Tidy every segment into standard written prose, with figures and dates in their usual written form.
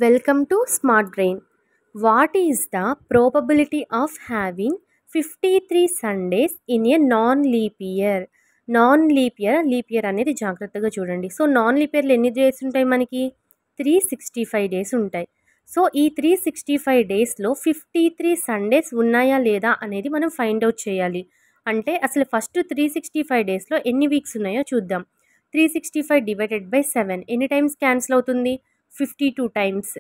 Welcome to Smart Brain. What is the probability of having 53 Sundays in a non-leap year? Leap year అనేది జాగ్రత్తగా చూడండి. So non leap ఇయర్లో ఎన్ని days ఉంటాయి మనకి? 365 డేస్ ఉంటాయి. సో ఈ 365 డేస్లో 53 సండేస్ ఉన్నాయా లేదా అనేది మనం ఫైండ్ అవుట్ చేయాలి. అంటే అసలు ఫస్ట్ 365 డేస్లో ఎన్ని వీక్స్ ఉన్నాయో చూద్దాం. 365 డివైడెడ్ బై 7 ఎన్ని టైమ్స్ క్యాన్సిల్ అవుతుంది? 52 టైమ్స్.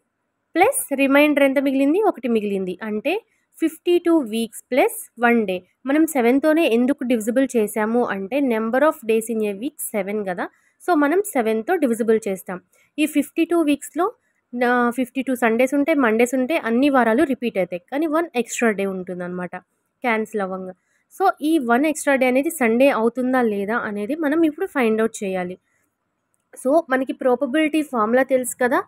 ప్లస్ రిమైండర్ ఎంత మిగిలింది? 1 మిగిలింది. అంటే 52 వీక్స్ ప్లస్ 1 డే. మనం 7తోనే ఎందుకు డివిజిబుల్ చేసాము అంటే number of days in a week 7 కదా. సో మనం 7తో డివిజిబుల్ చేస్తాం. ఈ 52 వీక్స్లో 52 సండేస్ ఉంటాయి, మండేస్ ఉంటాయి, అన్ని వారాలు రిపీట్ అవుతాయి. కానీ 1 ఎక్స్ట్రా డే ఉంటుందన్నమాట క్యాన్సిల్ అవ్వంగా. సో ఈ 1 ఎక్స్ట్రా డే అనేది సండే అవుతుందా లేదా అనేది మనం ఇప్పుడు ఫైండ్ అవుట్ చేయాలి. సో మనకి ప్రాబబిలిటీ ఫార్ములా తెలుసు కదా.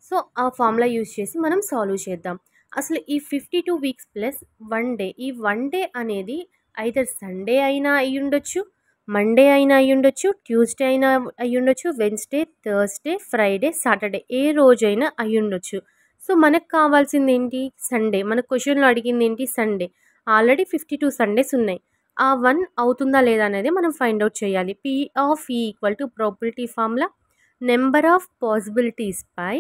సో ఆ ఫార్ములా యూజ్ చేసి మనం సాల్వ్ చేద్దాం. అసలు ఈ 52 వీక్స్ ప్లస్ 1 డే, ఈ 1 డే అనేది ఐదర్ సండే అయినా అయి ఉండొచ్చు, మండే అయినా అయి ఉండొచ్చు, ట్యూస్డే అయినా అయి ఉండొచ్చు, వెన్స్డే, థర్స్డే, ఫ్రైడే, సాటర్డే ఏ రోజైనా అయి ఉండొచ్చు. సో మనకు కావాల్సింది ఏంటి? సండే. మన క్వశ్చన్లో అడిగింది ఏంటి? సండే. ఆల్రెడీ 52 సండేస్ ఉన్నాయి. ఆ 1 అవుతుందా లేదా అనేది మనం ఫైండ్ అవుట్ చేయాలి. P of E equal to probability formula number of possibilities by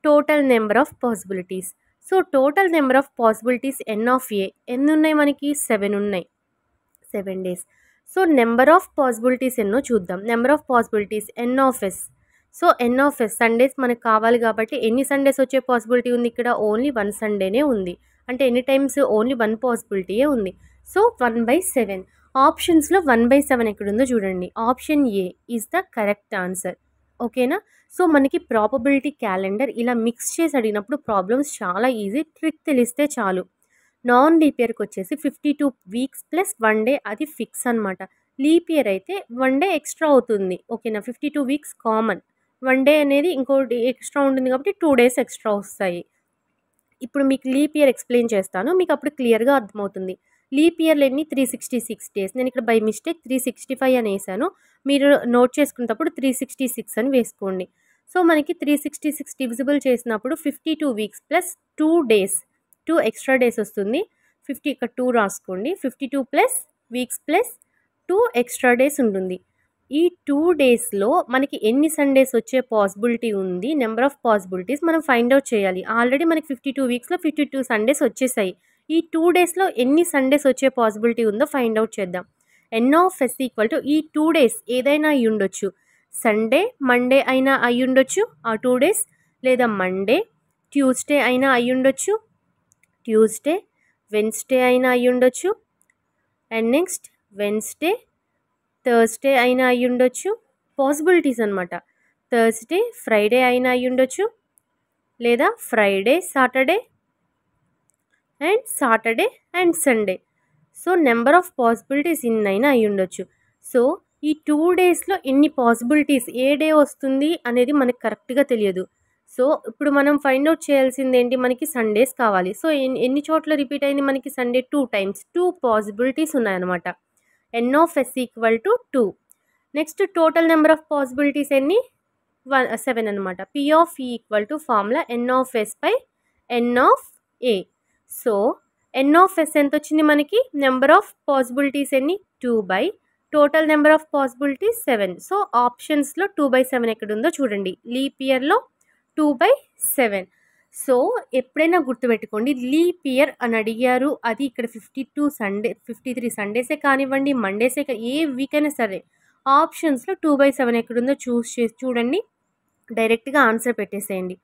total number of possibilities. So total number of possibilities N of A ఎన్ని ఉన్నాయి మనకి? 7 ఉన్నాయి. 7 days. So number of possibilities ఎన్నో చూద్దాం. Number of possibilities N of S. So N of S Sundays మనకు కావాలి కాబట్టి ఎన్ని సండేస్ వచ్చే పాసిబిలిటీ ఉంది? ఇక్కడ ఓన్లీ 1 సండేనే ఉంది. అంటే ఎన్ని టైమ్స్? ఓన్లీ 1 పాసిబిలిటీయే ఉంది. సో 1/7. ఆప్షన్స్లో 1/7 ఎక్కడుందో చూడండి. Option A is the correct answer. ఓకేనా? సో మనకి ప్రాబబిలిటీ క్యాలెండర్ ఇలా మిక్స్ చేసి అడిగినప్పుడు ప్రాబ్లమ్స్ చాలా ఈజీ. ట్రిక్ తెలిస్తే చాలు. నాన్ లీప్ ఇయర్కి వచ్చేసి 52 వీక్స్ ప్లస్ 1 డే అది ఫిక్స్ అనమాట. లీప్ ఇయర్ అయితే 1 డే ఎక్స్ట్రా అవుతుంది. ఓకేనా? 52 వీక్స్ కామన్, 1 డే అనేది ఇంకోటి ఎక్స్ట్రా ఉంటుంది కాబట్టి 2 డేస్ ఎక్స్ట్రా వస్తాయి. ఇప్పుడు మీకు లీప్ ఇయర్ ఎక్స్ప్లెయిన్ చేస్తాను, మీకు అప్పుడు క్లియర్గా అర్థమవుతుంది. లీప్ ఇయర్లు ఎన్ని? 366 డేస్. నేను ఇక్కడ బై మిస్టేక్ 365 అని వేసాను. మీరు నోట్ చేసుకునేటప్పుడు 366 అని వేసుకోండి. సో మనకి 366 డివిజిబుల్ చేసినప్పుడు 52 weeks plus 2 days, 2 extra days వస్తుంది. 50 ఇక్కడ 2 రాసుకోండి. 52 plus weeks plus 2 extra days ఉంటుంది. ఈ 2 డేస్లో మనకి ఎన్ని సండేస్ వచ్చే పాసిబిలిటీ ఉంది? నెంబర్ ఆఫ్ పాసిబిలిటీస్ మనం ఫైండ్ అవుట్ చేయాలి. ఆల్రెడీ మనకి 52 వీక్స్లో 52 సండేస్ వచ్చేసాయి. ఈ 2 డేస్లో ఎన్ని సండేస్ వచ్చే పాసిబిలిటీ ఉందో ఫైండ్ అవుట్ చేద్దాం. ఎన్ ఆఫ్ ఎస్ ఈక్వల్ టు ఈ 2 డేస్ ఏదైనా అయి ఉండొచ్చు. సండే, మండే అయినా అయి ఉండొచ్చు ఆ 2 డేస్, లేదా మండే, ట్యూస్డే అయినా అయి ఉండొచ్చు, ట్యూస్డే, వెన్స్డే అయినా అయి ఉండొచ్చు, అండ్ నెక్స్ట్ వెన్స్డే, థర్స్డే అయినా అయి ఉండొచ్చు. పాసిబిలిటీస్ అనమాట. థర్స్డే, ఫ్రైడే అయినా అయి ఉండొచ్చు, లేదా Friday, Saturday and Sunday. So number of possibilities ఇన్నైనా అయి ఉండొచ్చు. సో ఈ 2 డేస్లో ఎన్ని పాసిబిలిటీస్, ఏ డే వస్తుంది అనేది మనకు కరెక్ట్గా తెలియదు. సో ఇప్పుడు మనం ఫైండ్ అవుట్ చేయాల్సింది ఏంటి? మనకి సండేస్ కావాలి. సో ఎన్ని చోట్ల రిపీట్ అయింది మనకి సండే? 2 టైమ్స్. 2 పాసిబిలిటీస్ ఉన్నాయన్నమాట. N of S equal to 2. Next total number of possibilities ఎన్ని? 7 అనమాట. P of E equal to formula N of S by N of A. So N of S ఎంత వచ్చింది మనకి? Number of possibilities ఎన్ని? 2 by total number of possibilities 7. So ఆప్షన్స్లో 2/7 ఎక్కడుందో చూడండి. Leap ఇయర్లో 2/7. సో ఎప్పుడైనా గుర్తుపెట్టుకోండి, లీప్ ఇయర్ అని అడిగారు, అది ఇక్కడ 53 సండేసే కానివ్వండి, మండేసే ఏ వీక్ అయినా సరే ఆప్షన్స్లో 2/7 ఎక్కడుందో చూడండి, డైరెక్ట్గా ఆన్సర్ పెట్టేసేయండి.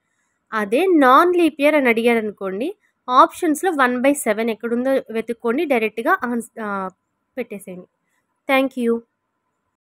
అదే నాన్ లీప్ ఇయర్ అని అడిగారు అనుకోండి, ఆప్షన్స్లో 1/7 ఎక్కడుందో వెతుక్కోండి, డైరెక్ట్గా పెట్టేసేయండి. Thank you.